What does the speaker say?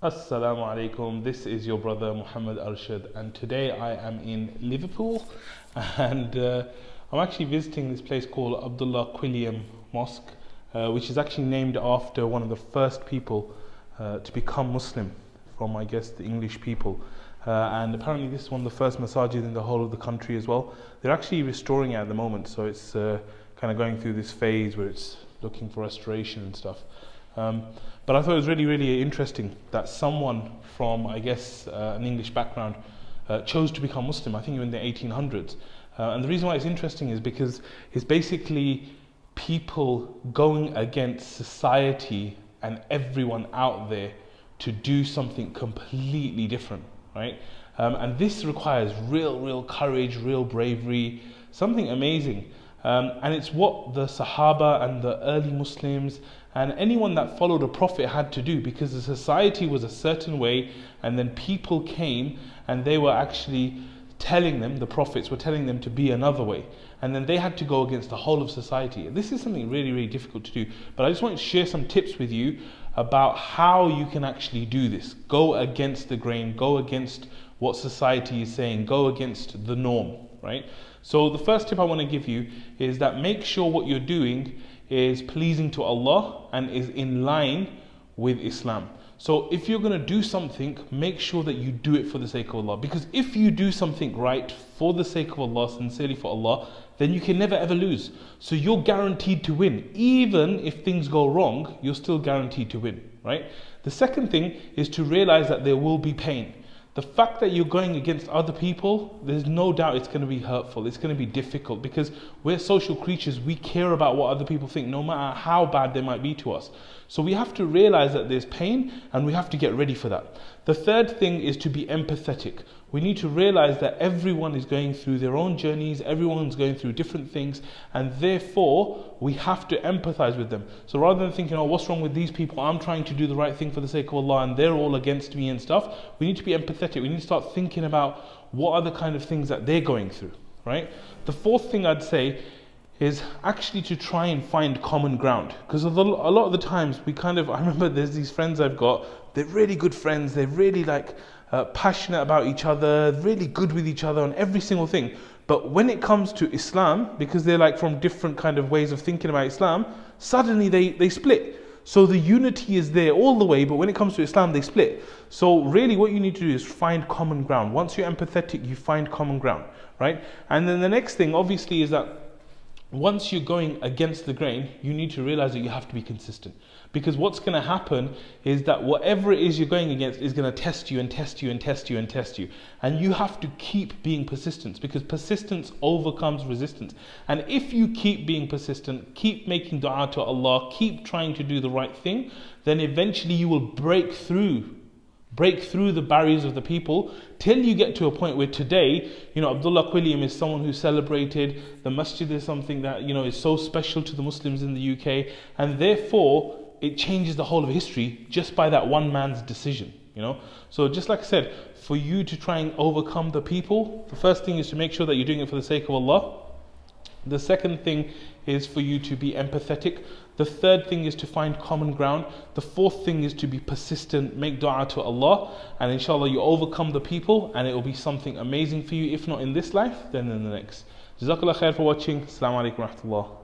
Assalamu alaikum, this is your brother Muhammad Arshad, and today I am in Liverpool and I'm actually visiting this place called Abdullah Quilliam Mosque, which is actually named after one of the first people to become Muslim from, I guess, the English people. And apparently this is one of the first masajid in the whole of the country as well. They're actually restoring it at the moment, so it's kind of going through this phase where it's looking for restoration and stuff. But I thought it was really interesting that someone from, I guess, an English background chose to become Muslim, I think in the 1800s. And the reason why it's interesting is because it's basically people going against society and everyone out there to do something completely different, right? And this requires real courage, real bravery, something amazing. And it's what the Sahaba and the early Muslims and anyone that followed a prophet had to do, because the society was a certain way and then people came and they were actually telling them, the prophets were telling them to be another way, and then they had to go against the whole of society. This is something really difficult to do, but I just wanted to share some tips with you about how you can actually do this. Go against the grain, go against what society is saying, go against the norm, right? So the first tip I want to give you is that make sure what you're doing is pleasing to Allah and is in line with Islam. So if you're going to do something, make sure that you do it for the sake of Allah. Because if you do something right for the sake of Allah, sincerely for Allah, then you can never ever lose. So you're guaranteed to win. Even if things go wrong, you're still guaranteed to win, right? The second thing is to realize that there will be pain. The fact that you're going against other people, there's no doubt it's going to be hurtful, it's going to be difficult, because we're social creatures, we care about what other people think, no matter how bad they might be to us. So we have to realize that there's pain and we have to get ready for that. The third thing is to be empathetic. We need to realize that everyone is going through their own journeys, everyone's going through different things, and therefore we have to empathize with them. So rather than thinking, oh, what's wrong with these people? I'm trying to do the right thing for the sake of Allah and they're all against me and stuff. We need to be empathetic. We need to start thinking about what are the kind of things that they're going through, right? The fourth thing I'd say is actually to try and find common ground. Because a lot of the times I remember there's these friends I've got, they're really good friends, they're really passionate about each other, really good with each other on every single thing. But when it comes to Islam, because they're from different kind of ways of thinking about Islam, suddenly they split. So the unity is there all the way, but when it comes to Islam, they split. So really what you need to do is find common ground. Once you're empathetic, you find common ground, right? And then the next thing, obviously, is that once you're going against the grain, you need to realize that you have to be consistent. Because what's going to happen is that whatever it is you're going against is going to test you and test you and test you and test you. And you have to keep being persistent, because persistence overcomes resistance. And if you keep being persistent, keep making dua to Allah, keep trying to do the right thing, then eventually you will break through the barriers of the people, till you get to a point where today, Abdullah Quilliam is someone who's celebrated. The masjid is something that, is so special to the Muslims in the UK, and therefore it changes the whole of history just by that one man's decision, So just like I said, for you to try and overcome the people, the first thing is to make sure that you're doing it for the sake of Allah. The second thing is for you to be empathetic. The third thing is to find common ground. The fourth thing is to be persistent, make dua to Allah, and inshallah you overcome the people and it will be something amazing for you, if not in this life, then in the next. Jazakallah khair for watching. Assalamu alaikum wa rahmatullah.